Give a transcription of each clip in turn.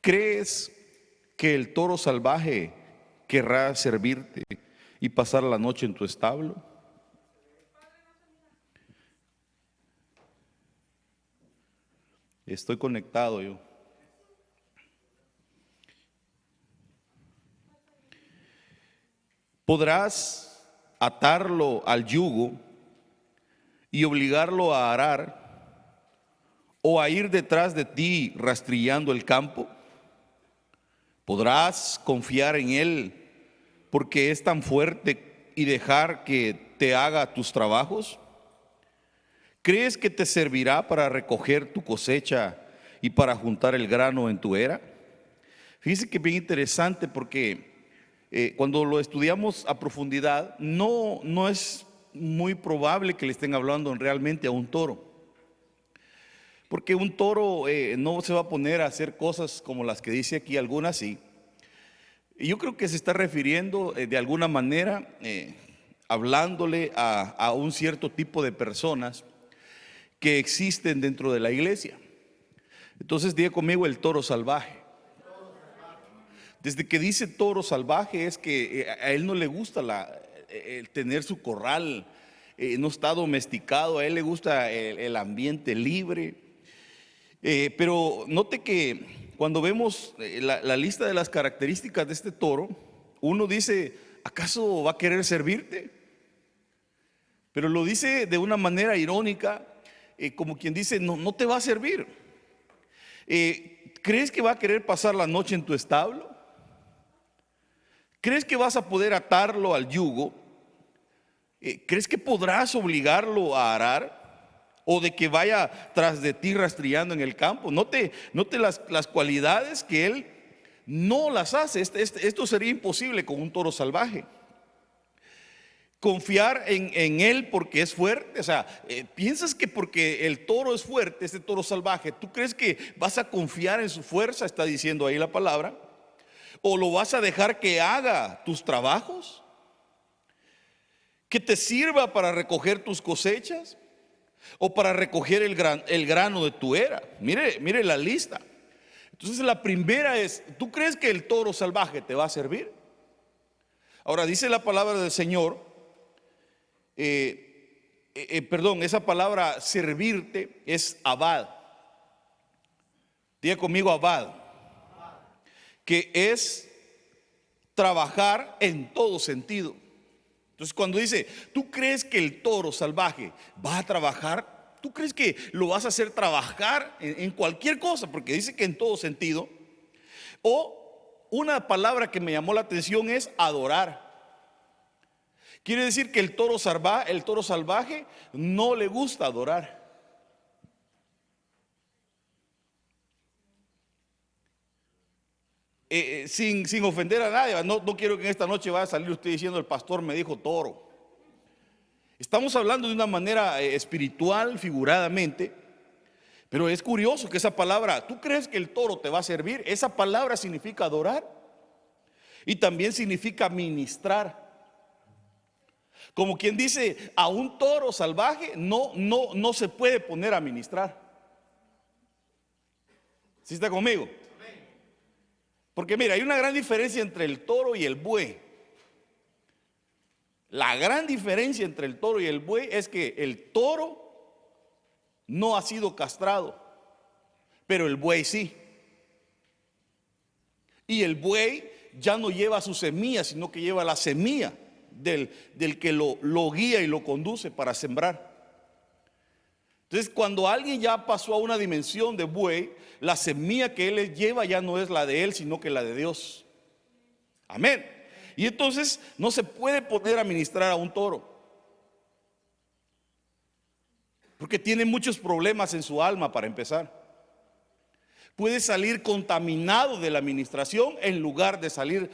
¿Crees que el toro salvaje querrá servirte y pasar la noche en tu establo? Estoy conectado yo. ¿Podrás atarlo al yugo y obligarlo a arar o a ir detrás de ti rastrillando el campo? ¿Podrás confiar en él porque es tan fuerte y dejar que te haga tus trabajos? ¿Crees que te servirá para recoger tu cosecha y para juntar el grano en tu era? Fíjense que es bien interesante porque cuando lo estudiamos a profundidad, no es muy probable que le estén hablando realmente a un toro. Porque un toro no se va a poner a hacer cosas como las que dice aquí, algunas sí. Y yo creo que se está refiriendo de alguna manera, hablándole a un cierto tipo de personas que existen dentro de la iglesia. Entonces diga conmigo el toro salvaje. Desde que dice toro salvaje es que a él no le gusta el tener su corral, no está domesticado, a él le gusta el ambiente libre. Pero note que cuando vemos la lista de las características de este toro, uno dice, ¿acaso va a querer servirte? Pero lo dice de una manera irónica, como quien dice, no te va a servir. ¿Crees que va a querer pasar la noche en tu establo? ¿Crees que vas a poder atarlo al yugo? ¿Crees que podrás obligarlo a arar? ¿O de que vaya tras de ti rastrillando en el campo? Note las cualidades que él no las hace. Esto sería imposible con un toro salvaje. Confiar en él porque es fuerte. O sea, piensas que porque el toro es fuerte, este toro salvaje, ¿tú crees que vas a confiar en su fuerza? Está diciendo ahí la palabra. ¿O lo vas a dejar que haga tus trabajos? ¿Que te sirva para recoger tus cosechas? ¿O para recoger el grano de tu era? Mire la lista. Entonces la primera es, ¿tú crees que el toro salvaje te va a servir? Ahora dice la palabra del Señor, esa palabra servirte es abad. Diga conmigo abad, que es trabajar en todo sentido. Entonces cuando dice, ¿tú crees que el toro salvaje va a trabajar? ¿Tú crees que lo vas a hacer trabajar en cualquier cosa? Porque dice que en todo sentido. O una palabra que me llamó la atención es adorar. Quiere decir que el toro salvaje no le gusta adorar. Sin ofender a nadie, no quiero que en esta noche vaya a salir usted diciendo el pastor me dijo toro. Estamos hablando de una manera espiritual, figuradamente, pero es curioso que esa palabra, ¿tú crees que el toro te va a servir? Esa palabra significa adorar y también significa ministrar. Como quien dice, a un toro salvaje no se puede poner a ministrar. ¿Sí está conmigo? Porque mira, hay una gran diferencia entre el toro y el buey. La gran diferencia entre el toro y el buey es que el toro no ha sido castrado, pero el buey sí. Y el buey ya no lleva su semilla, sino que lleva la semilla del que lo guía y lo conduce para sembrar. Entonces cuando alguien ya pasó a una dimensión de buey, la semilla que él lleva ya no es la de él, sino que la de Dios. Amén. Y entonces no se puede poner a ministrar a un toro, porque tiene muchos problemas en su alma para empezar. Puede salir contaminado de la administración en lugar de salir,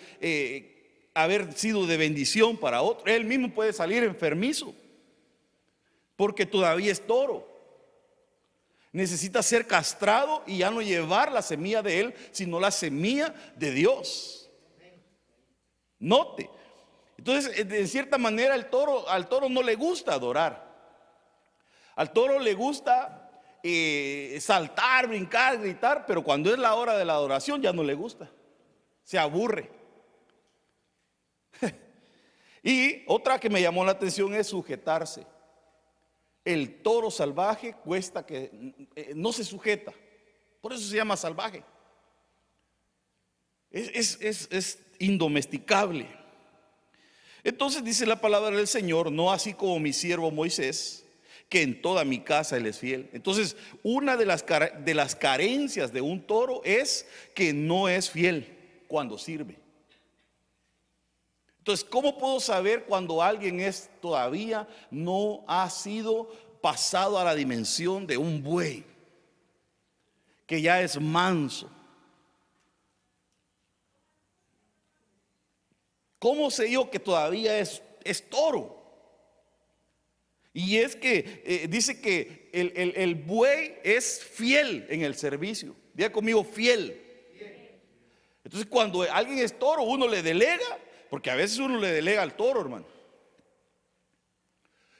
haber sido de bendición para otro. Él mismo puede salir enfermizo, porque todavía es toro. Necesita ser castrado y ya no llevar la semilla de él, sino la semilla de Dios. Note. Entonces, en cierta manera al toro no le gusta adorar. Al toro le gusta saltar, brincar, gritar, pero cuando es la hora de la adoración ya no le gusta, se aburre. Y otra que me llamó la atención es sujetarse. El toro salvaje cuesta que no se sujeta, por eso se llama salvaje. Es indomesticable. Entonces dice la palabra del Señor: no así como mi siervo Moisés, que en toda mi casa él es fiel. Entonces, una de las carencias de un toro es que no es fiel cuando sirve. Entonces, ¿cómo puedo saber cuando alguien todavía no ha sido pasado a la dimensión de un buey, que ya es manso? ¿Cómo sé yo que todavía es toro? Y es que dice que el buey es fiel en el servicio. Diga conmigo, fiel. Entonces, cuando alguien es toro, uno le delega, porque a veces uno le delega al toro, hermano.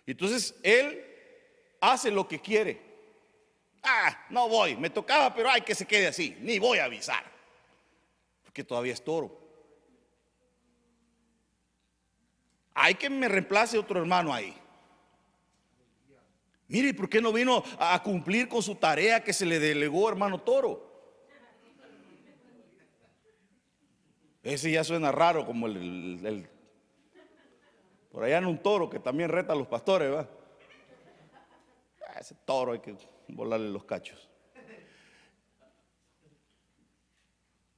Entonces él hace lo que quiere. No voy, me tocaba, pero hay que se quede así, ni voy a avisar, porque todavía es toro. Hay que me reemplace otro hermano ahí. Mire, ¿por qué no vino a cumplir con su tarea que se le delegó, hermano toro? Ese ya suena raro, como por allá en un toro que también reta a los pastores, ¿va? Ese toro hay que volarle los cachos.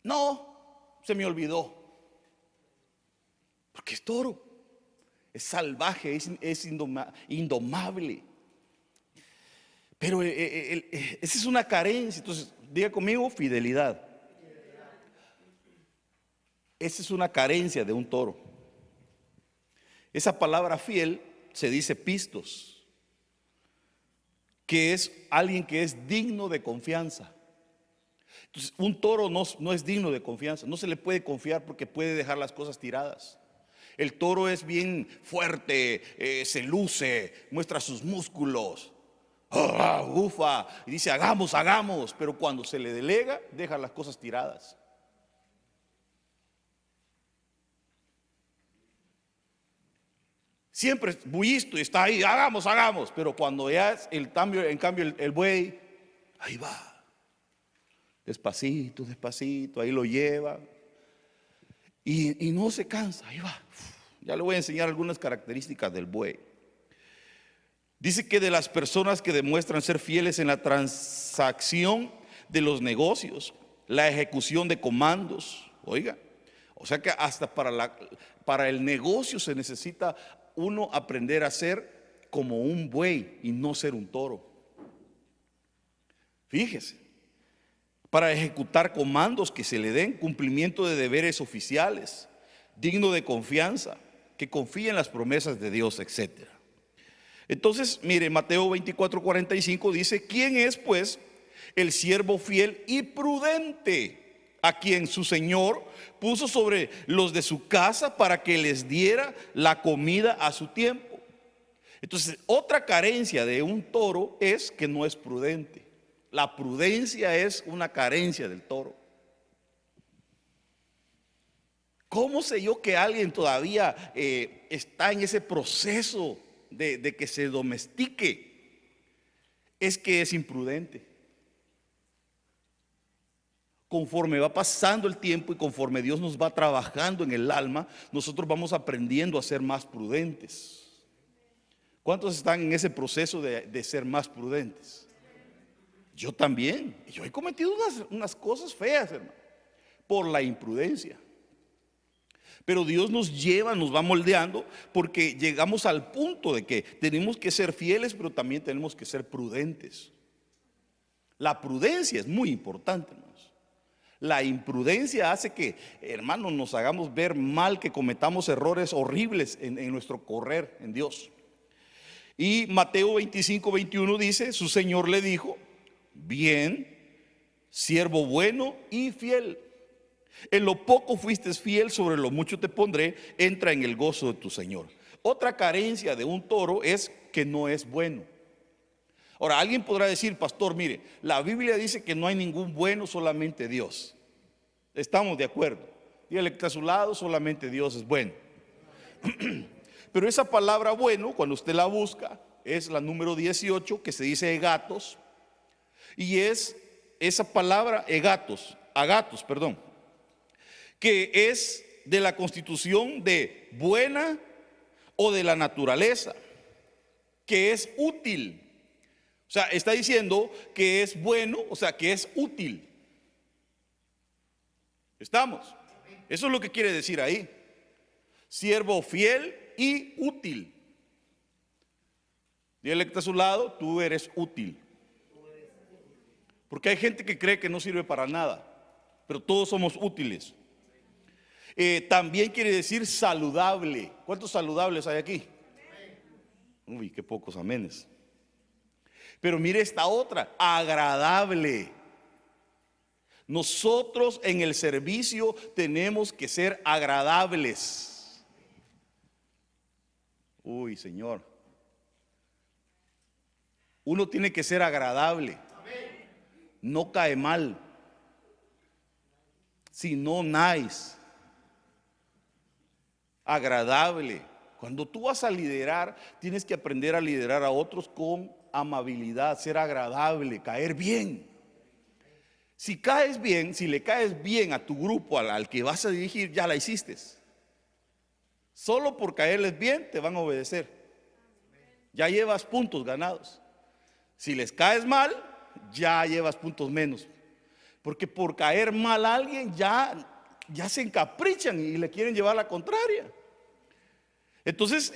No, se me olvidó, porque es toro, es salvaje, es indomable. Pero esa es una carencia. Entonces, diga conmigo, fidelidad. Esa es una carencia de un toro. Esa palabra fiel se dice pistos, que es alguien que es digno de confianza. Entonces, un toro no es digno de confianza, no se le puede confiar porque puede dejar las cosas tiradas. El toro es bien fuerte, se luce, muestra sus músculos, ufa, y dice hagamos, pero cuando se le delega, deja las cosas tiradas. Siempre es bullisto y está ahí, hagamos, pero cuando ya es en cambio el buey, ahí va, despacito, ahí lo lleva y no se cansa, ahí va. Ya le voy a enseñar algunas características del buey. Dice que de las personas que demuestran ser fieles en la transacción de los negocios, la ejecución de comandos, oiga, o sea que hasta para el negocio se necesita uno aprender a ser como un buey y no ser un toro. Fíjese, para ejecutar comandos que se le den, cumplimiento de deberes oficiales, digno de confianza, que confíe en las promesas de Dios, etcétera. Entonces, mire, Mateo 24:45 dice: ¿quién es pues el siervo fiel y prudente a quien su señor puso sobre los de su casa para que les diera la comida a su tiempo? Entonces, otra carencia de un toro es que no es prudente. La prudencia es una carencia del toro. ¿Cómo sé yo que alguien todavía está en ese proceso de que se domestique? Es que es imprudente. Conforme va pasando el tiempo y conforme Dios nos va trabajando en el alma, nosotros vamos aprendiendo a ser más prudentes. ¿Cuántos están en ese proceso de ser más prudentes? Yo también. Yo he cometido unas cosas feas, hermano, por la imprudencia. Pero Dios nos lleva, nos va moldeando, porque llegamos al punto de que tenemos que ser fieles, pero también tenemos que ser prudentes. La prudencia es muy importante, hermanos. La imprudencia hace que, hermanos, nos hagamos ver mal, que cometamos errores horribles en nuestro correr en Dios. Y Mateo 25:21 dice: su Señor le dijo: bien, siervo bueno y fiel. En lo poco fuiste fiel, sobre lo mucho te pondré, entra en el gozo de tu Señor. Otra carencia de un toro es que no es bueno. Ahora, alguien podrá decir, pastor, mire, la Biblia dice que no hay ningún bueno, solamente Dios. Estamos de acuerdo. Dígale que está a su lado, solamente Dios es bueno. Pero esa palabra bueno, cuando usted la busca, es la número 18, que se dice egatos, y es esa palabra agatos, perdón, que es de la constitución de buena o de la naturaleza, que es útil. O sea, está diciendo que es bueno, o sea, que es útil. ¿Estamos? Eso es lo que quiere decir ahí. Siervo fiel y útil. Dígale que está a su lado, tú eres útil. Porque hay gente que cree que no sirve para nada, pero todos somos útiles. También quiere decir saludable. ¿Cuántos saludables hay aquí? Uy, qué pocos amenes. Pero mire esta otra, agradable. Nosotros en el servicio tenemos que ser agradables. Uy, Señor. Uno tiene que ser agradable. No cae mal, sino nice, agradable. Cuando tú vas a liderar, tienes que aprender a liderar a otros con amabilidad, ser agradable, caer bien. Si caes bien, si le caes bien a tu grupo, al que vas a dirigir, ya la hiciste. Solo por caerles bien te van a obedecer. Ya llevas puntos ganados. Si les caes mal, ya llevas puntos menos. Porque por caer mal a alguien ya se encaprichan y le quieren llevar la contraria. Entonces,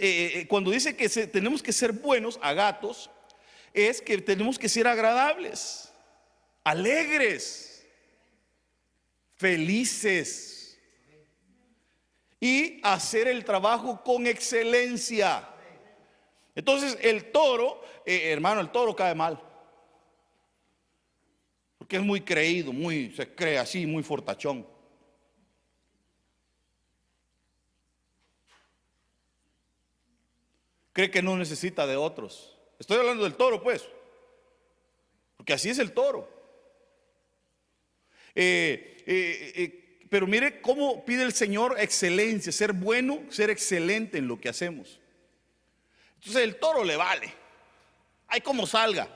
cuando dice que tenemos que ser buenos, agatos, es que tenemos que ser agradables, alegres, felices y hacer el trabajo con excelencia. Entonces el toro, hermano, el toro cae mal, porque es muy creído, se cree así, muy fortachón. Cree que no necesita de otros. Estoy hablando del toro, pues, porque así es el toro. Pero mire cómo pide el Señor excelencia, ser bueno, ser excelente en lo que hacemos. Entonces el toro le vale, hay como salga.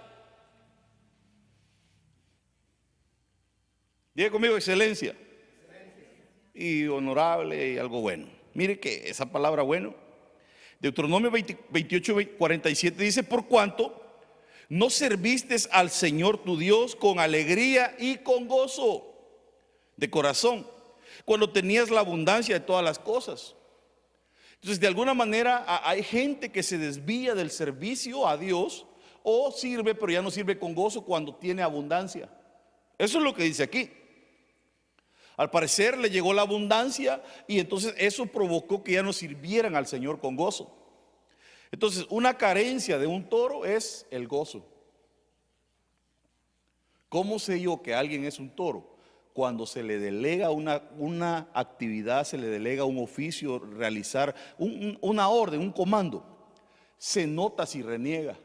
Diga conmigo excelencia y honorable y algo bueno. Mire que esa palabra bueno, Deuteronomio 28, 47 dice: por cuanto no serviste al Señor tu Dios con alegría y con gozo de corazón, cuando tenías la abundancia de todas las cosas. Entonces, de alguna manera hay gente que se desvía del servicio a Dios, o sirve pero ya no sirve con gozo cuando tiene abundancia. Eso es lo que dice aquí. Al parecer le llegó la abundancia y entonces eso provocó que ya no sirvieran al Señor con gozo. Entonces, una carencia de un toro es el gozo. ¿Cómo sé yo que alguien es un toro? Cuando se le delega una actividad, se le delega un oficio, realizar una orden, un comando, se nota si reniega.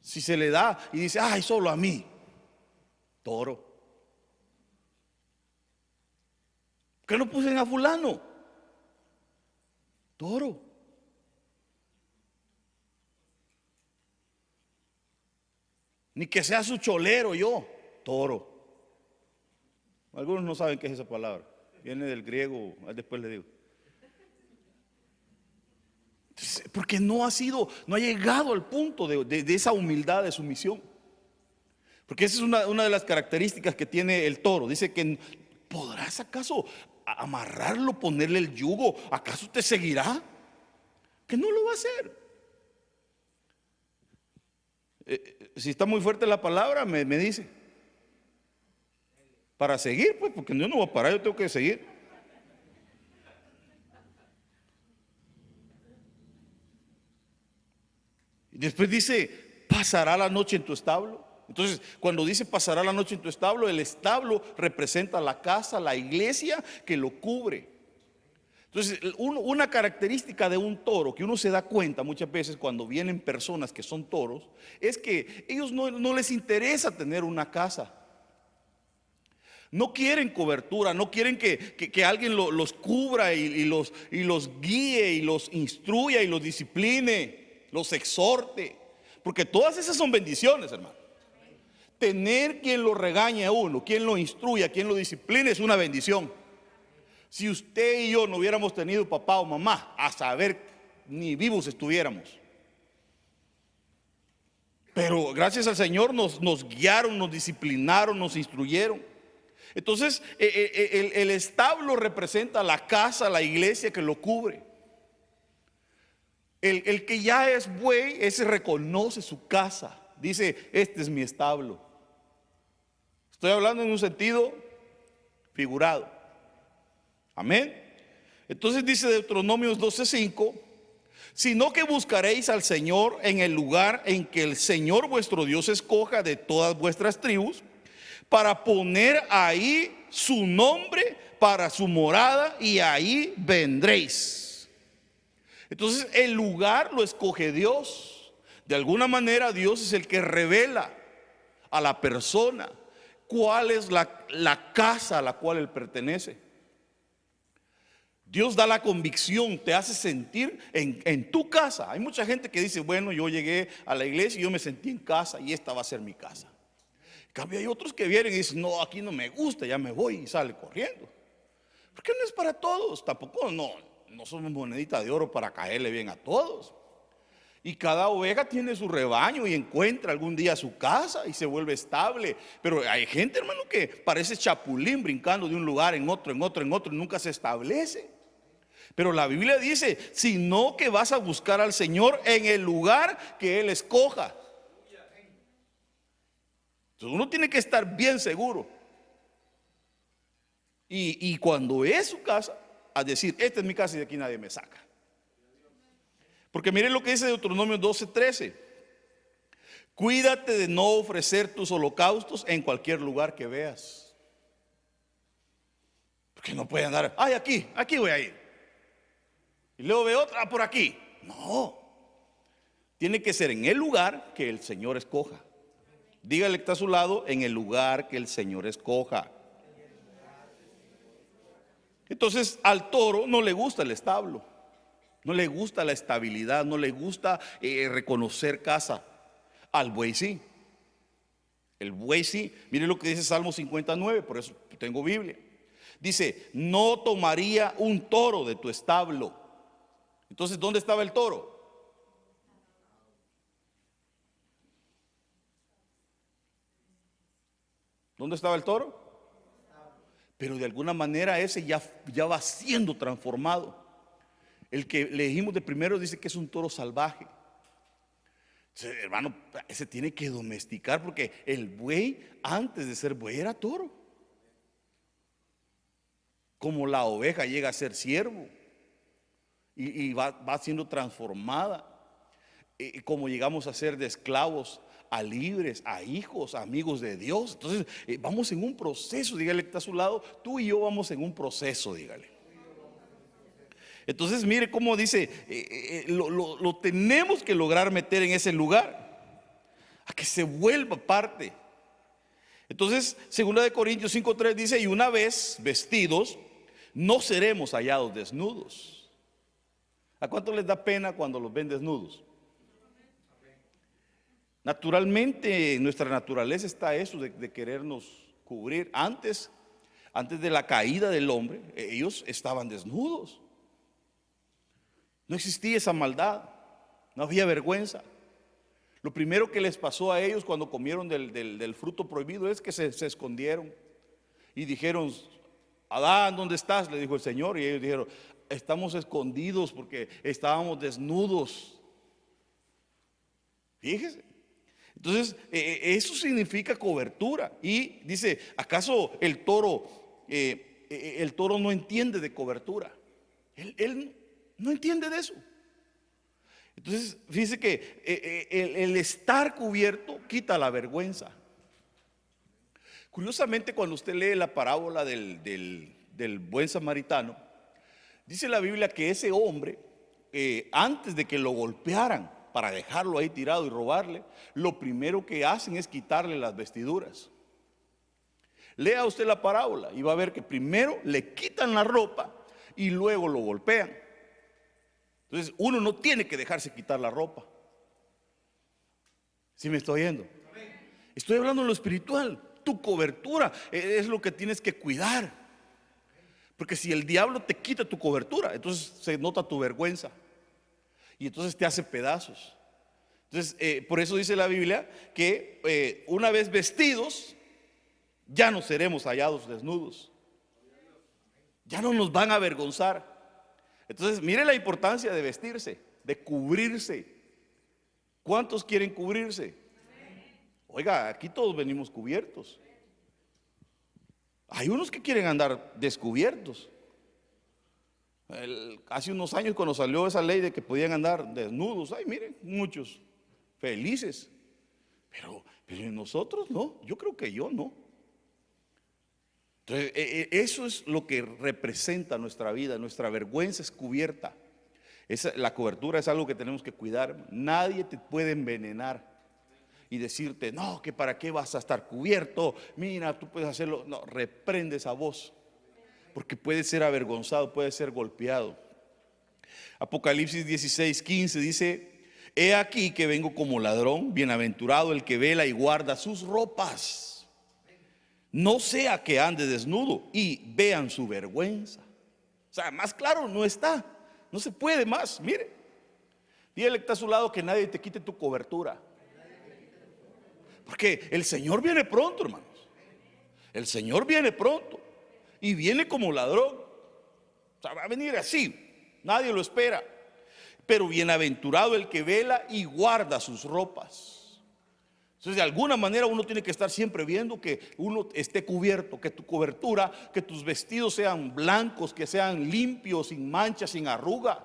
Si se le da y dice: ay, solo a mí, toro. ¿Por qué no puse a fulano? Toro. Ni que sea su cholero yo, toro. Algunos no saben qué es esa palabra. Viene del griego, después le digo. Porque no ha llegado al punto de esa humildad, de sumisión. Porque esa es una de las características que tiene el toro. Dice que ¿podrás acaso amarrarlo, ponerle el yugo? ¿Acaso te seguirá? Que no lo va a hacer. Si está muy fuerte la palabra, me dice. Para seguir, pues, porque yo no voy a parar, yo tengo que seguir. Y después dice: pasará la noche en tu establo. Entonces, cuando dice pasará la noche en tu establo, el establo representa la casa, la iglesia que lo cubre. Entonces, una característica de un toro que uno se da cuenta muchas veces cuando vienen personas que son toros, es que ellos no les interesa tener una casa. No quieren cobertura, no quieren que alguien los cubra y los guíe y los instruya y los discipline, los exhorte. Porque todas esas son bendiciones, hermano. Tener quien lo regañe a uno, quien lo instruya, quien lo discipline es una bendición. Si usted y yo no hubiéramos tenido papá o mamá, a saber, ni vivos estuviéramos. Pero gracias al Señor nos guiaron, nos disciplinaron, nos instruyeron. Entonces, el establo representa la casa, la iglesia que lo cubre. El que ya es buey, ese reconoce su casa. Dice, este es mi establo. Estoy hablando en un sentido figurado. Amén. Entonces dice Deuteronomios 12:5, sino que buscaréis al Señor en el lugar en que el Señor vuestro Dios escoja de todas vuestras tribus, para poner ahí su nombre para su morada, y ahí vendréis. Entonces el lugar lo escoge Dios. De alguna manera Dios es el que revela a la persona cuál es la casa a la cual él pertenece. Dios da la convicción, te hace sentir en tu casa. Hay mucha gente que dice, bueno, yo llegué a la iglesia y yo me sentí en casa y esta va a ser mi casa. En cambio hay otros que vienen y dicen, no, aquí no me gusta, ya me voy, y sale corriendo. Porque no es para todos, tampoco no somos monedita de oro para caerle bien a todos. Y cada oveja tiene su rebaño y encuentra algún día su casa y se vuelve estable. Pero hay gente, hermano, que parece chapulín brincando de un lugar en otro, en otro, en otro, y nunca se establece. Pero la Biblia dice, sino que vas a buscar al Señor en el lugar que Él escoja. Entonces uno tiene que estar bien seguro. Y cuando es su casa, a decir, esta es mi casa y de aquí nadie me saca. Porque miren lo que dice Deuteronomio 12:13. Cuídate de no ofrecer tus holocaustos en cualquier lugar que veas. Porque no puede andar, ay, aquí voy a ir. Y luego ve otra por aquí. No. Tiene que ser en el lugar que el Señor escoja. Dígale que está a su lado, en el lugar que el Señor escoja. Entonces al toro no le gusta el establo, no le gusta la estabilidad, no le gusta reconocer casa. Al buey sí. El buey sí. Mire lo que dice Salmo 59, por eso tengo Biblia. Dice, no tomaría un toro de tu establo. Entonces, ¿dónde estaba el toro? ¿Dónde estaba el toro? Pero de alguna manera ese ya va siendo transformado. El que le dijimos de primero dice que es un toro salvaje. Entonces, hermano, ese tiene que domesticar, porque el buey antes de ser buey era toro. Como la oveja llega a ser siervo y va siendo transformada. Como llegamos a ser de esclavos a libres, a hijos, a amigos de Dios. Entonces vamos en un proceso. Dígale que está a su lado, tú y yo vamos en un proceso, dígale. Entonces mire cómo dice, lo tenemos que lograr meter en ese lugar, a que se vuelva parte. Entonces 2 Corintios 5:3 dice, y una vez vestidos, no seremos hallados desnudos. ¿A cuánto les da pena cuando los ven desnudos? Naturalmente, en nuestra naturaleza está eso de querernos cubrir. Antes de la caída del hombre, ellos estaban desnudos. No existía esa maldad, no había vergüenza. Lo primero que les pasó a ellos cuando comieron del fruto prohibido es que se escondieron y dijeron, Adán, ¿dónde estás? Le dijo el Señor, y ellos dijeron, estamos escondidos porque estábamos desnudos. Fíjese. Entonces, eso significa cobertura. Y dice, ¿acaso el toro no entiende de cobertura? Él no entiende de eso. Entonces, fíjese que el estar cubierto quita la vergüenza. Curiosamente, cuando usted lee la parábola del buen samaritano, Dice la Biblia que ese hombre, antes de que lo golpearan para dejarlo ahí tirado y robarle, lo primero que hacen es quitarle las vestiduras. Lea usted la parábola y va a ver que primero le quitan la ropa y luego lo golpean. Entonces uno no tiene que dejarse quitar la ropa. ¿Sí me estoy oyendo? Estoy hablando de lo espiritual. Tu cobertura es lo que tienes que cuidar. Porque si el diablo te quita tu cobertura, entonces se nota tu vergüenza y entonces te hace pedazos. Entonces, por eso dice la Biblia que una vez vestidos, ya no seremos hallados desnudos. Ya no nos van a avergonzar. Entonces, mire la importancia de vestirse, de cubrirse. ¿Cuántos quieren cubrirse? Oiga, aquí todos venimos cubiertos. Hay unos que quieren andar descubiertos. Hace unos años, cuando salió esa ley de que podían andar desnudos, ay, miren, muchos felices. Pero nosotros no, yo creo que yo no. Entonces, eso es lo que representa nuestra vida. Nuestra vergüenza es cubierta. La cobertura es algo que tenemos que cuidar. Nadie te puede envenenar y decirte, no, que para qué vas a estar cubierto, mira, tú puedes hacerlo. No, reprende esa voz, porque puede ser avergonzado, puede ser golpeado. Apocalipsis 16:15 dice: he aquí que vengo como ladrón, bienaventurado el que vela y guarda sus ropas, no sea que ande desnudo y vean su vergüenza. O sea, más claro no está, no se puede más. Mire, dígale que está a su lado que nadie te quite tu cobertura, porque el Señor viene pronto, hermanos. El Señor viene pronto y viene como ladrón. O sea, va a venir así, nadie lo espera. Pero bienaventurado el que vela y guarda sus ropas. Entonces, de alguna manera uno tiene que estar siempre viendo que uno esté cubierto, que tu cobertura, que tus vestidos sean blancos, que sean limpios, sin mancha, sin arruga,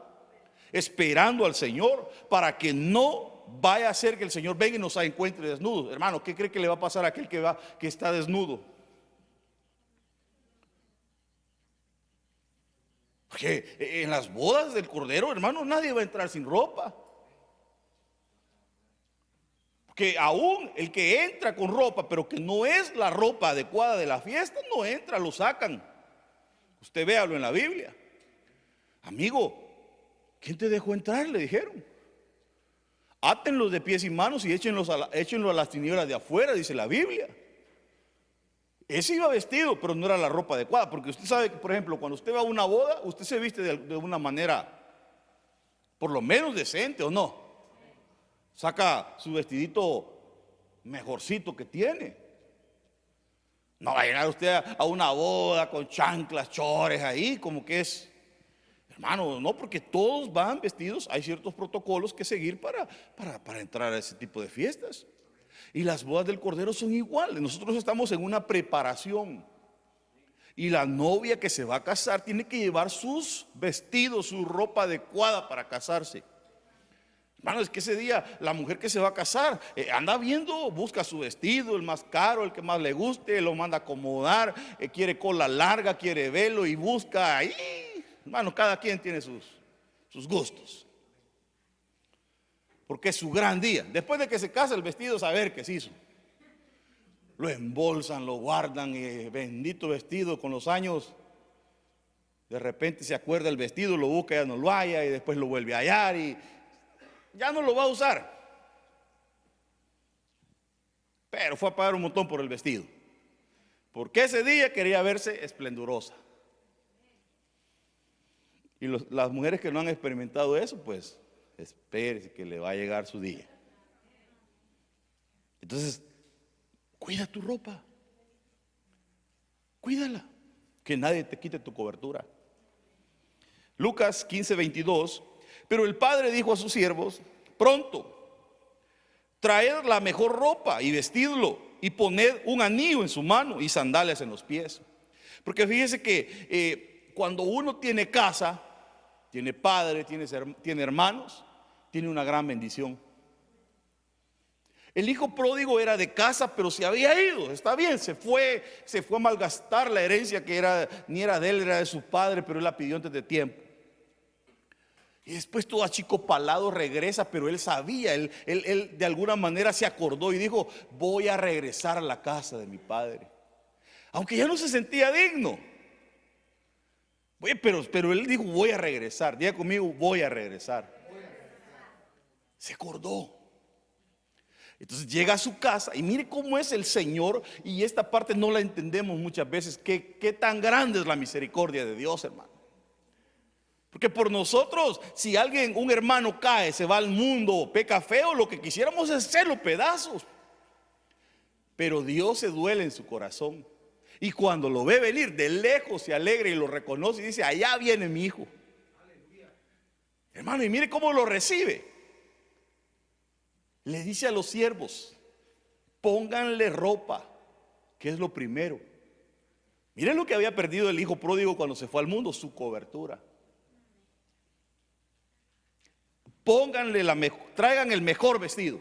esperando al Señor, para que no vaya a ser que el Señor venga y nos encuentre desnudos. Hermano, ¿qué cree que le va a pasar a aquel que está desnudo? Porque en las bodas del Cordero, hermano, nadie va a entrar sin ropa. Porque aún el que entra con ropa, pero que no es la ropa adecuada de la fiesta, no entra, lo sacan. Usted véalo en la Biblia. Amigo, ¿quién te dejó entrar?, le dijeron. Átenlos de pies y manos y échenlo a las tinieblas de afuera, dice la Biblia. Ese iba vestido, pero no era la ropa adecuada. Porque usted sabe que, por ejemplo, cuando usted va a una boda, usted se viste de una manera por lo menos decente, ¿o no? Saca su vestidito mejorcito que tiene. No va a llegar usted a una boda con chanclas, chores ahí, como que es. Hermano, no, porque todos van vestidos. Hay ciertos protocolos que seguir para entrar a ese tipo de fiestas. Y las bodas del Cordero son iguales. Nosotros estamos en una preparación. Y la novia que se va a casar tiene que llevar sus vestidos, su ropa adecuada para casarse. Hermano, es que ese día la mujer que se va a casar anda viendo, busca su vestido, el más caro, el que más le guste, lo manda a acomodar, quiere cola larga, quiere velo y busca ahí. Hermano, cada quien tiene sus gustos, porque es su gran día. Después de que se casa, el vestido, saber qué se hizo. Lo embolsan, lo guardan, bendito vestido. Con los años, de repente se acuerda el vestido, lo busca, ya no lo halla, y después lo vuelve a hallar y ya no lo va a usar. Pero fue a pagar un montón por el vestido, porque ese día quería verse esplendorosa. Y las mujeres que no han experimentado eso, pues espérese que le va a llegar su día. Entonces, cuida tu ropa, cuídala, que nadie te quite tu cobertura. Lucas 15:22. Pero el padre dijo a sus siervos: pronto, traed la mejor ropa y vestidlo, y poned un anillo en su mano y sandalias en los pies. Porque fíjese que cuando uno tiene casa, tiene padre, tiene hermanos, tiene una gran bendición. El hijo pródigo era de casa, pero se había ido. Está bien, se fue a malgastar la herencia que ni era de él, era de su padre, pero él la pidió antes de tiempo. Y después todo achicopalado regresa, pero él sabía, él de alguna manera se acordó y dijo: voy a regresar a la casa de mi padre. Aunque ya no se sentía digno. Oye, pero él dijo: voy a regresar. Diga conmigo: voy a regresar. Se acordó. Entonces llega a su casa y mire cómo es el Señor. Y esta parte no la entendemos muchas veces. Qué tan grande es la misericordia de Dios, hermano. Porque por nosotros, si alguien, un hermano cae, se va al mundo, peca feo, lo que quisiéramos es hacerlo pedazos. Pero Dios se duele en su corazón. Y cuando lo ve venir de lejos, se alegra y lo reconoce y dice: allá viene mi hijo. Hermano, y mire cómo lo recibe. Le dice a los siervos: pónganle ropa, que es lo primero. Miren lo que había perdido el hijo pródigo cuando se fue al mundo: su cobertura. Pónganle traigan el mejor vestido.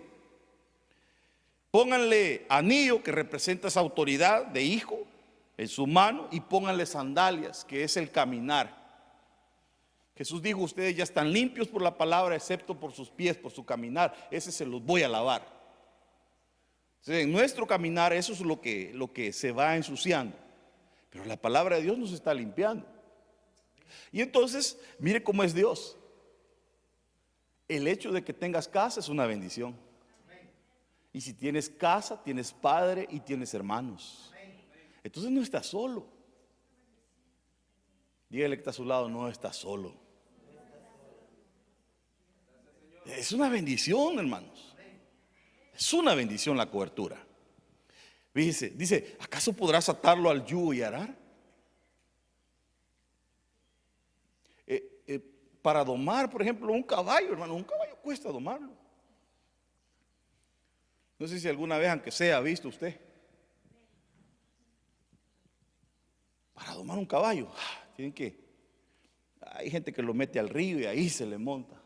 Pónganle anillo, que representa esa autoridad de hijo, en su mano, y pónganle sandalias, que es el caminar. Jesús dijo: ustedes ya están limpios por la palabra, excepto por sus pies, por su caminar. Ese se los voy a lavar. Entonces, en nuestro caminar, eso es lo que se va ensuciando. Pero la palabra de Dios nos está limpiando. Y entonces, mire cómo es Dios. El hecho de que tengas casa es una bendición. Y si tienes casa, tienes padre y tienes hermanos. Entonces no estás solo. Dígale que está a su lado: no estás solo. Es una bendición, hermanos. Es una bendición la cobertura. Dice: ¿acaso podrás atarlo al yugo y arar? Para domar, por ejemplo, un caballo, hermano, un caballo cuesta domarlo. No sé si alguna vez, aunque sea, ha visto usted. Para domar un caballo, hay gente que lo mete al río y ahí se le monta.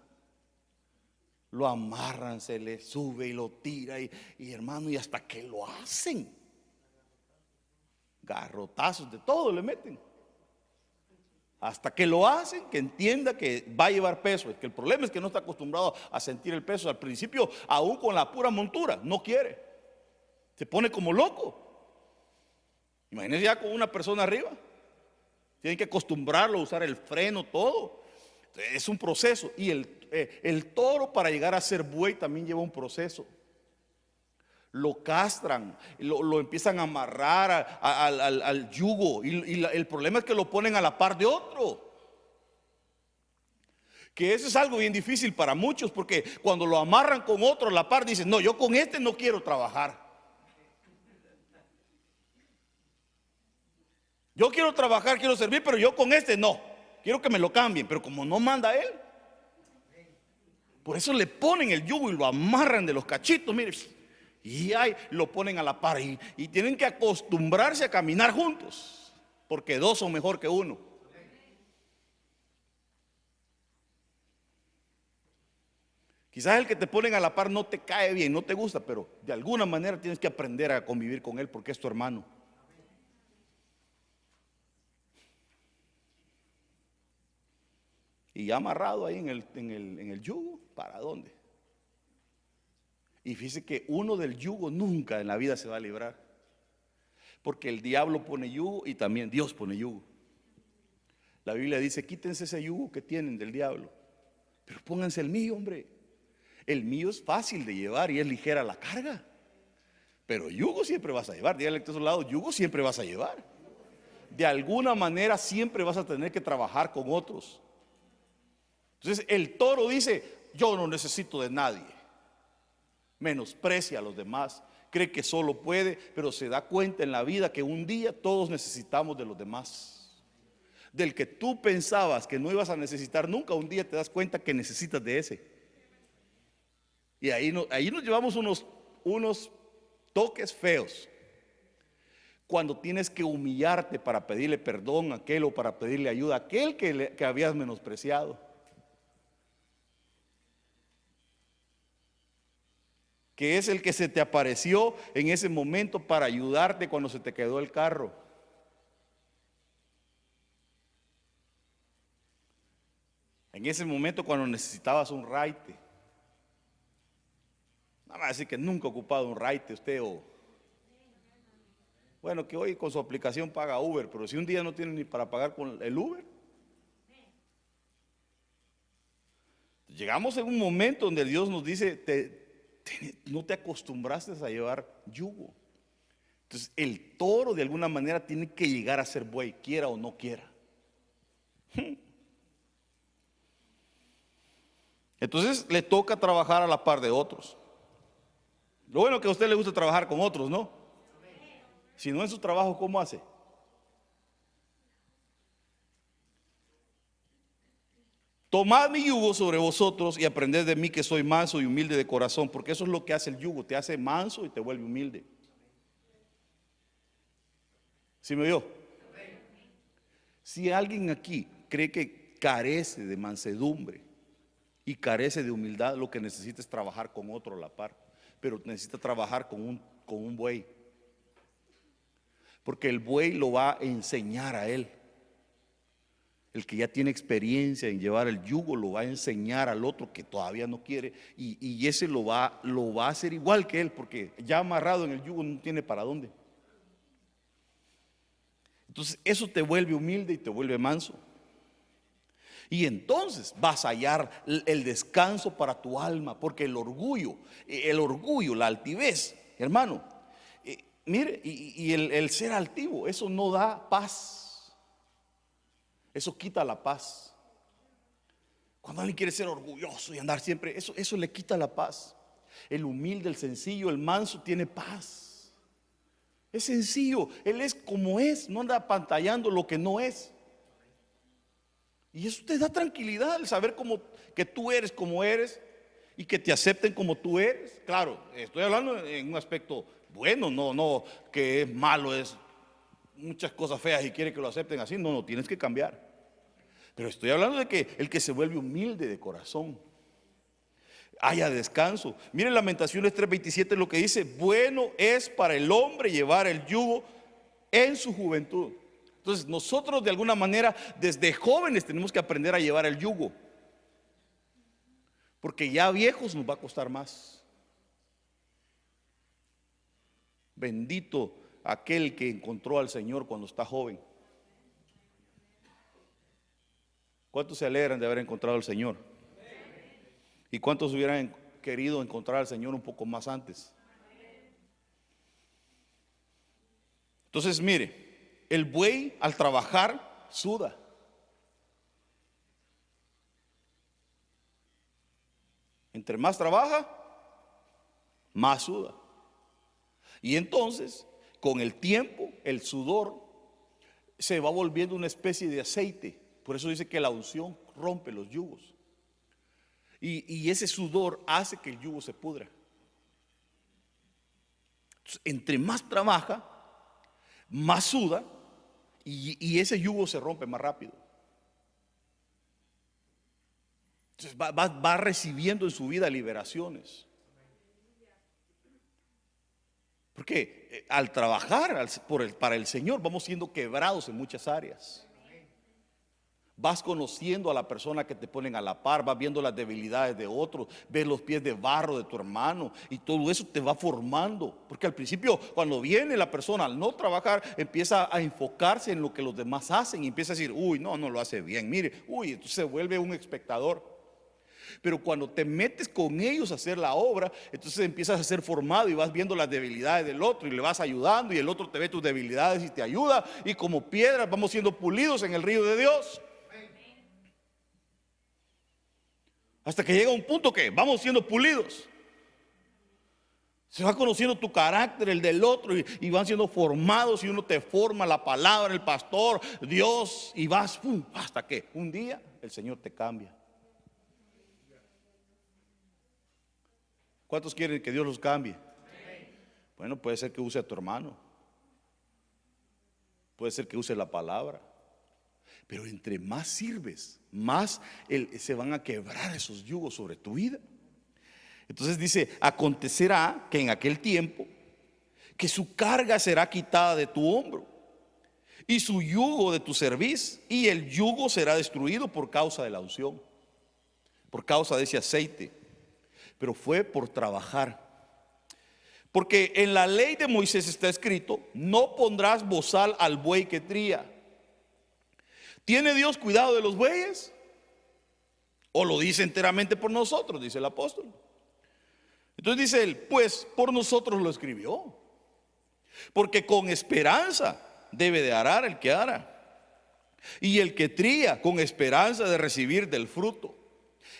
Lo amarran, se le sube y lo tira y hermano, y hasta que lo hacen. Garrotazos de todo le meten. Hasta que lo hacen, que entienda que va a llevar peso. Es que el problema es que no está acostumbrado a sentir el peso. Al principio, aún con la pura montura, no quiere. Se pone como loco. Imagínense ya con una persona arriba. Tienen que acostumbrarlo a usar el freno, todo. Es un proceso. Y el toro, para llegar a ser buey, también lleva un proceso. Lo castran, lo empiezan a amarrar al yugo, y el problema es que lo ponen a la par de otro. Que eso es algo bien difícil para muchos, porque cuando lo amarran con otro a la par, dicen: no, yo con este no quiero trabajar. Yo quiero trabajar, quiero servir, pero yo con este no. Quiero que me lo cambien, pero como no manda él, por eso le ponen el yugo y lo amarran de los cachitos, mire. Y ahí lo ponen a la par y tienen que acostumbrarse a caminar juntos, porque dos son mejor que uno. Quizás el que te ponen a la par no te cae bien, no te gusta, pero de alguna manera tienes que aprender a convivir con él, porque es tu hermano. Y ya amarrado ahí en el yugo, ¿para dónde? Y fíjese que uno del yugo nunca en la vida se va a librar, porque el diablo pone yugo y también Dios pone yugo. La Biblia dice: quítense ese yugo que tienen del diablo, pero pónganse el mío, hombre. El mío es fácil de llevar y es ligera la carga. Pero yugo siempre vas a llevar. Dígale que a su lado: yugo siempre vas a llevar. De alguna manera siempre vas a tener que trabajar con otros. Entonces el toro dice: yo no necesito de nadie. Menosprecia a los demás, cree que solo puede, pero se da cuenta en la vida que un día todos necesitamos de los demás. Del que tú pensabas que no ibas a necesitar nunca, un día te das cuenta que necesitas de ese. Y ahí nos llevamos unos toques feos. Cuando tienes que humillarte para pedirle perdón a aquel, o para pedirle ayuda a aquel que habías menospreciado. Que es el que se te apareció en ese momento para ayudarte cuando se te quedó el carro. En ese momento cuando necesitabas un raite. Nada más decir que nunca ha ocupado un raite usted o... Bueno, que hoy con su aplicación paga Uber, pero si un día no tiene ni para pagar con el Uber. Llegamos en un momento donde Dios nos dice, no te acostumbraste a llevar yugo. Entonces el toro de alguna manera tiene que llegar a ser buey, quiera o no quiera. Entonces le toca trabajar a la par de otros. Lo bueno es que a usted le gusta trabajar con otros, ¿no? Si no en su trabajo, ¿cómo hace? Tomad mi yugo sobre vosotros y aprended de mí que soy manso y humilde de corazón, porque eso es lo que hace el yugo, te hace manso y te vuelve humilde. ¿Sí me oyó? Si alguien aquí cree que carece de mansedumbre y carece de humildad, lo que necesita es trabajar con otro a la par, pero necesita trabajar con un buey, porque el buey lo va a enseñar a él. El que ya tiene experiencia en llevar el yugo lo va a enseñar al otro que todavía no quiere, y ese lo va a hacer igual que él, porque ya amarrado en el yugo no tiene para dónde. Entonces eso te vuelve humilde y te vuelve manso. Y entonces vas a hallar el descanso para tu alma, porque el orgullo, la altivez, hermano, mire, y el ser altivo, eso no da paz. Eso quita la paz. Cuando alguien quiere ser orgulloso y andar siempre, eso le quita la paz. El humilde, el sencillo, el manso tiene paz. Es sencillo, él es como es, no anda pantallando lo que no es. Y eso te da tranquilidad, el saber que tú eres como eres y que te acepten como tú eres. Claro, estoy hablando en un aspecto bueno, no que es malo, es muchas cosas feas y quiere que lo acepten así. No, tienes que cambiar. Pero estoy hablando de que el que se vuelve humilde de corazón haya descanso. Miren Lamentaciones 3:27 lo que dice: bueno es para el hombre llevar el yugo en su juventud. Entonces nosotros de alguna manera desde jóvenes tenemos que aprender a llevar el yugo, porque ya viejos nos va a costar más. Bendito aquel que encontró al Señor cuando está joven. ¿Cuántos se alegran de haber encontrado al Señor? ¿Y cuántos hubieran querido encontrar al Señor un poco más antes? Entonces mire, el buey al trabajar suda. Entre más trabaja, más suda. Y entonces, con el tiempo, el sudor se va volviendo una especie de aceite. Por eso dice que la unción rompe los yugos. Y ese sudor hace que el yugo se pudra. Entonces, entre más trabaja, más suda, y ese yugo se rompe más rápido. Entonces va recibiendo en su vida liberaciones. Porque al trabajar para el Señor vamos siendo quebrados en muchas áreas. Vas conociendo a la persona que te ponen a la par, vas viendo las debilidades de otros, ves los pies de barro de tu hermano, y todo eso te va formando. Porque al principio, cuando viene la persona al no trabajar, empieza a enfocarse en lo que los demás hacen y empieza a decir: uy, no lo hace bien, mire, entonces se vuelve un espectador. Pero cuando te metes con ellos a hacer la obra, entonces empiezas a ser formado y vas viendo las debilidades del otro y le vas ayudando, y el otro te ve tus debilidades y te ayuda, y como piedras vamos siendo pulidos en el río de Dios. Hasta que llega un punto que vamos siendo pulidos. Se va conociendo tu carácter, el del otro, y van siendo formados, y uno te forma la palabra, el pastor, Dios, y vas, hasta que un día el Señor te cambia. ¿Cuántos quieren que Dios los cambie? Bueno, puede ser que use a tu hermano, puede ser que use la palabra, pero entre más sirves, más se van a quebrar esos yugos sobre tu vida. Entonces dice: acontecerá que en aquel tiempo que su carga será quitada de tu hombro y su yugo de tu cerviz, y el yugo será destruido por causa de la unción. por causa de ese aceite, pero fue por trabajar. Porque en la ley de Moisés está escrito: no pondrás bozal al buey que tría. ¿Tiene Dios cuidado de los bueyes? ¿O lo dice enteramente por nosotros? Dice el apóstol. Entonces dice él: pues por nosotros lo escribió, porque con esperanza debe de arar el que ara, y el que tría con esperanza de recibir del fruto.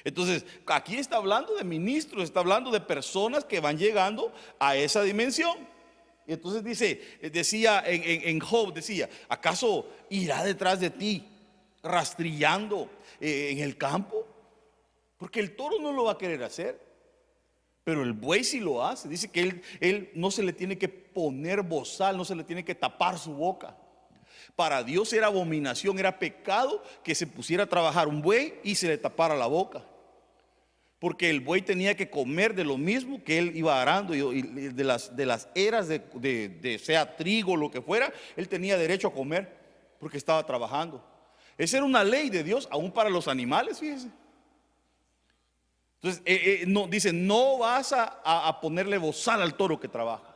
Entonces aquí está hablando de ministros, está hablando de personas que van llegando a esa dimensión. Y entonces decía en Job, decía: ¿acaso irá detrás de ti rastrillando en el campo? Porque el toro no lo va a querer hacer, pero el buey sí lo hace. Dice que él no se le tiene que poner bozal, no se le tiene que tapar su boca. Para Dios era abominación, era pecado que se pusiera a trabajar un buey y se le tapara la boca, porque el buey tenía que comer de lo mismo que él iba arando, y de las eras de sea trigo, lo que fuera, él tenía derecho a comer porque estaba trabajando. Esa era una ley de Dios, aún para los animales, fíjese. Entonces no, dice: no vas a ponerle bozal al toro que trabaja.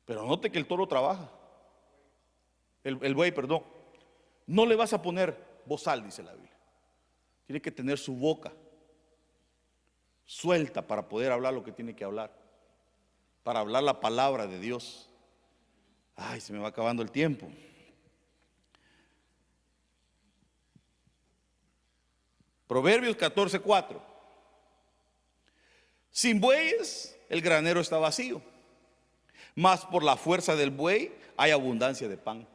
Pero note que el toro trabaja, el buey, perdón. No le vas a poner bozal, dice la Biblia. Tiene que tener su boca suelta para poder hablar lo que tiene que hablar, para hablar la palabra de Dios. Ay, se me va acabando el tiempo. Proverbios 14:4. Sin bueyes el granero está vacío, mas por la fuerza del buey hay abundancia de pan.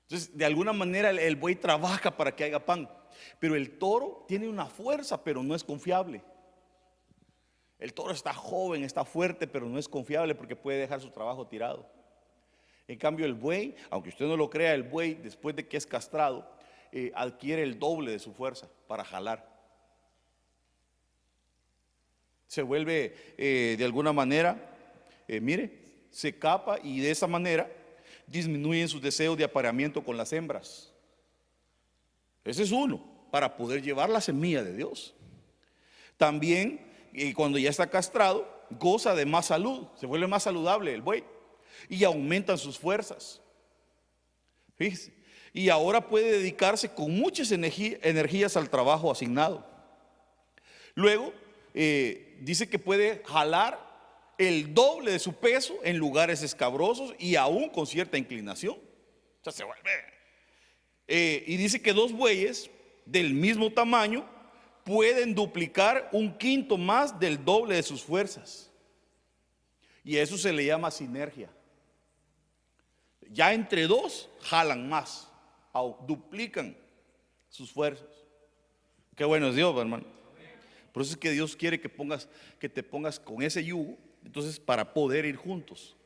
Entonces, de alguna manera el buey trabaja para que haya pan, pero el toro tiene una fuerza, pero no es confiable. El toro está joven, está fuerte, pero no es confiable porque puede dejar su trabajo tirado. En cambio el buey, aunque usted no lo crea, el buey, después de que es castrado, adquiere el doble de su fuerza para jalar. Se vuelve de alguna manera, se capa, y de esa manera disminuyen sus deseos de apareamiento con las hembras. Ese es uno, para poder llevar la semilla de Dios. También cuando ya está castrado, goza de más salud, se vuelve más saludable el buey y aumentan sus fuerzas. Fíjese. Y ahora puede dedicarse con muchas energías al trabajo asignado. Luego dice que puede jalar el doble de su peso en lugares escabrosos y aún con cierta inclinación. O sea, se vuelve. Y dice que dos bueyes del mismo tamaño pueden duplicar un quinto más del doble de sus fuerzas. Y eso se le llama sinergia. Ya entre dos jalan más, duplican sus fuerzas. Qué bueno es Dios, hermano. Por eso es que Dios quiere que te pongas con ese yugo, entonces, para poder ir juntos.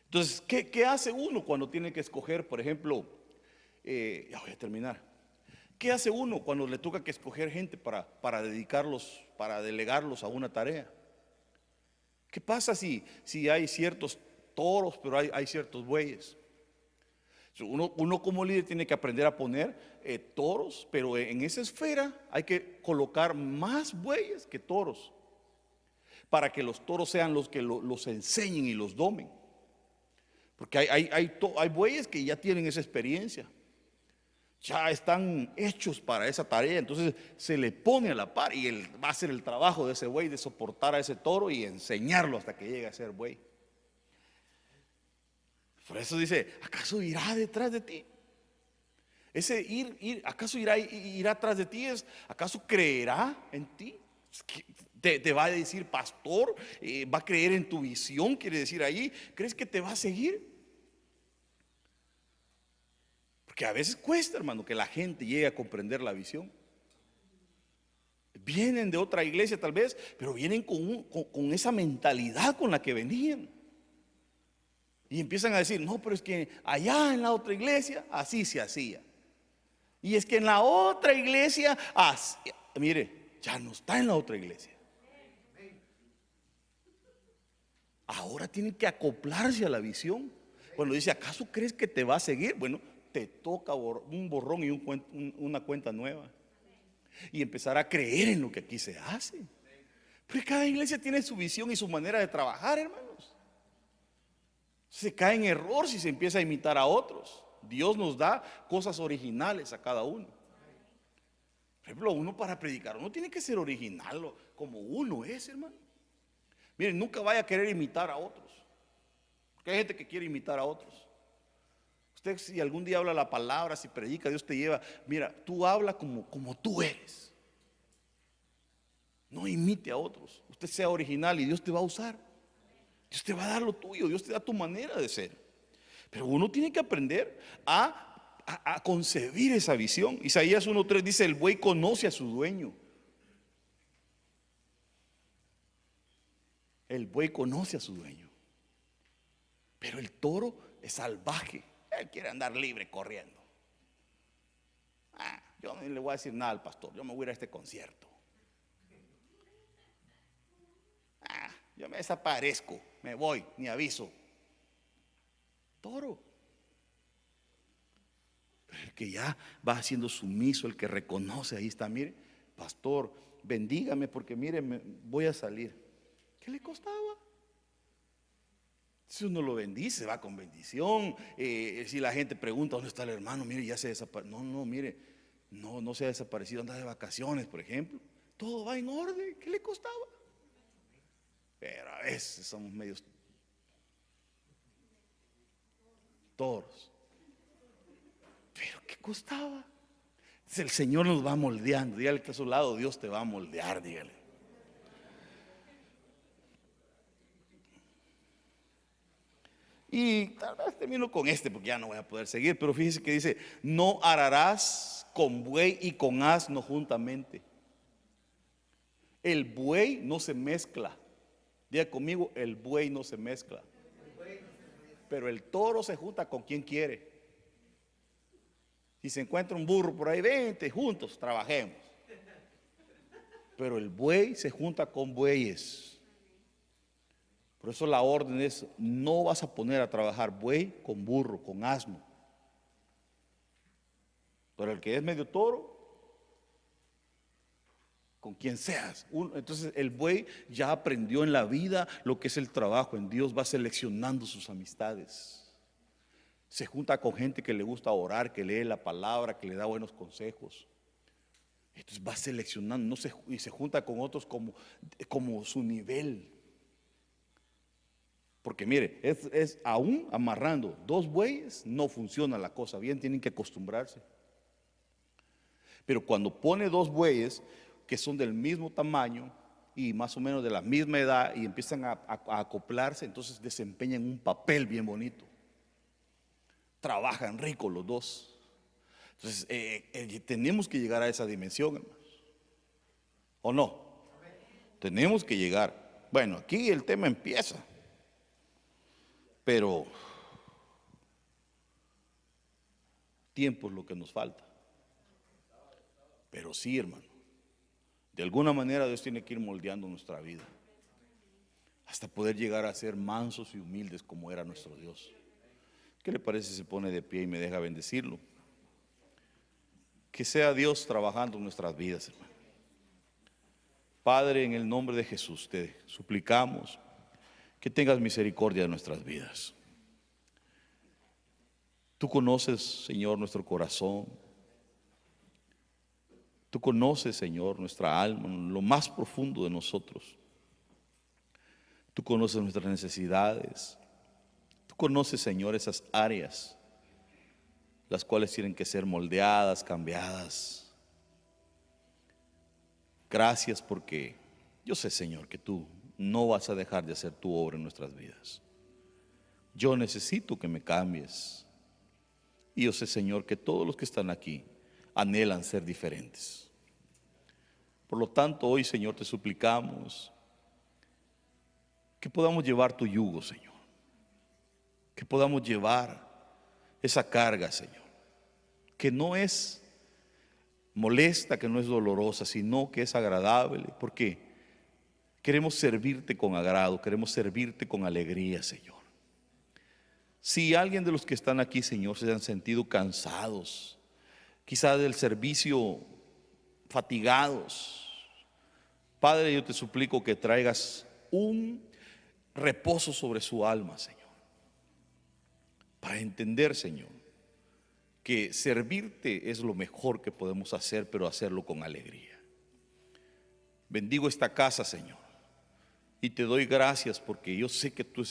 Entonces, ¿qué hace uno cuando tiene que escoger, por ejemplo, ya voy a terminar? ¿Qué hace uno cuando le toca que escoger gente para dedicarlos, para delegarlos a una tarea? ¿Qué pasa si hay ciertos toros, pero hay ciertos bueyes? Uno como líder tiene que aprender a poner toros, pero en esa esfera hay que colocar más bueyes que toros, para que los toros sean los que los enseñen y los domen. Porque hay bueyes que ya tienen esa experiencia, ya están hechos para esa tarea, entonces se le pone a la par y él va a hacer el trabajo de ese buey, de soportar a ese toro y enseñarlo hasta que llegue a ser buey. Por eso dice: ¿acaso irá detrás de ti? Ese ¿acaso irá atrás de ti? ¿Acaso creerá en ti? Te va a decir pastor, va a creer en tu visión, quiere decir ahí. ¿Crees que te va a seguir? Porque a veces cuesta, hermano, que la gente llegue a comprender la visión. Vienen de otra iglesia tal vez, pero vienen con esa mentalidad con la que venían. Y empiezan a decir: no, pero es que allá en la otra iglesia así se hacía. Y es que en la otra iglesia así. Mire, ya no está en la otra iglesia. Ahora tienen que acoplarse a la visión. Cuando dice: ¿acaso crees que te va a seguir? Bueno, te toca un borrón y una cuenta nueva. Y empezar a creer en lo que aquí se hace. Porque cada iglesia tiene su visión y su manera de trabajar, hermanos. Se cae en error si se empieza a imitar a otros. Dios nos da cosas originales a cada uno. Por ejemplo, uno para predicar, uno tiene que ser original como uno es, hermano. Miren, nunca vaya a querer imitar a otros. Porque hay gente que quiere imitar a otros. Usted si algún día habla la palabra, si predica, Dios te lleva. Mira, tú habla como tú eres. No imite a otros. Usted sea original y Dios te va a usar. Dios te va a dar lo tuyo, Dios te da tu manera de ser. Pero uno tiene que aprender a concebir esa visión. Isaías 1:3 dice: el buey conoce a su dueño. El buey conoce a su dueño. Pero el toro es salvaje. Él quiere andar libre corriendo. Yo no le voy a decir nada al pastor. Yo me voy a ir a este concierto. Yo me desaparezco. Me voy, ni aviso. Toro. Pero el que ya va siendo sumiso, el que reconoce, ahí está, mire, pastor, bendígame porque mire, voy a salir. ¿Qué le costaba? Si uno lo bendice, va con bendición. Si la gente pregunta dónde está el hermano, mire, ya se desapareció. No, mire, no se ha desaparecido, anda de vacaciones, por ejemplo. Todo va en orden. ¿Qué le costaba? Pero a veces somos medios toros. Pero ¿qué costaba? El Señor nos va moldeando. Dígale que a su lado, Dios te va a moldear, dígale. Y tal vez termino con este porque ya no voy a poder seguir. Pero fíjese que dice: no ararás con buey y con asno juntamente. El buey no se mezcla. Diga conmigo, el buey no se mezcla. Pero el toro se junta con quien quiere. Si se encuentra un burro por ahí, vente juntos, trabajemos. Pero el buey se junta con bueyes. Por eso la orden es: no vas a poner a trabajar buey con burro, con asno. Pero el que es medio toro, con quien seas. Entonces el buey ya aprendió en la vida lo que es el trabajo en Dios, va seleccionando sus amistades. Se junta con gente que le gusta orar, que lee la palabra, que le da buenos consejos. Entonces va seleccionando, y se junta con otros como su nivel. Porque mire, es aún amarrando dos bueyes, no funciona la cosa bien, tienen que acostumbrarse. Pero cuando pone dos bueyes que son del mismo tamaño y más o menos de la misma edad y empiezan a acoplarse, entonces desempeñan un papel bien bonito. Trabajan rico los dos. Entonces tenemos que llegar a esa dimensión, hermanos. ¿O no? Tenemos que llegar. Bueno, aquí el tema empieza. Pero tiempo es lo que nos falta. Pero sí, hermano, de alguna manera Dios tiene que ir moldeando nuestra vida hasta poder llegar a ser mansos y humildes como era nuestro Dios. ¿Qué le parece si se pone de pie y me deja bendecirlo? Que sea Dios trabajando en nuestras vidas, hermano. Padre, en el nombre de Jesús te suplicamos que tengas misericordia de nuestras vidas. Tú conoces, Señor, nuestro corazón. Tú conoces, Señor, nuestra alma, lo más profundo de nosotros. Tú conoces nuestras necesidades. Tú conoces, Señor, esas áreas las cuales tienen que ser moldeadas, cambiadas. Gracias porque yo sé, Señor, que tú no vas a dejar de hacer tu obra en nuestras vidas. Yo necesito que me cambies. Y yo sé, Señor, que todos los que están aquí anhelan ser diferentes. Por lo tanto, hoy, Señor, te suplicamos que podamos llevar tu yugo, Señor. Que podamos llevar esa carga, Señor, que no es molesta, que no es dolorosa, sino que es agradable, porque queremos servirte con agrado, queremos servirte con alegría, Señor. Si alguien de los que están aquí, Señor, se han sentido cansados, quizás del servicio, fatigados, Padre, yo te suplico que traigas un reposo sobre su alma, Señor, para entender, Señor, que servirte es lo mejor que podemos hacer, pero hacerlo con alegría. Bendigo esta casa, Señor, y te doy gracias porque yo sé que tú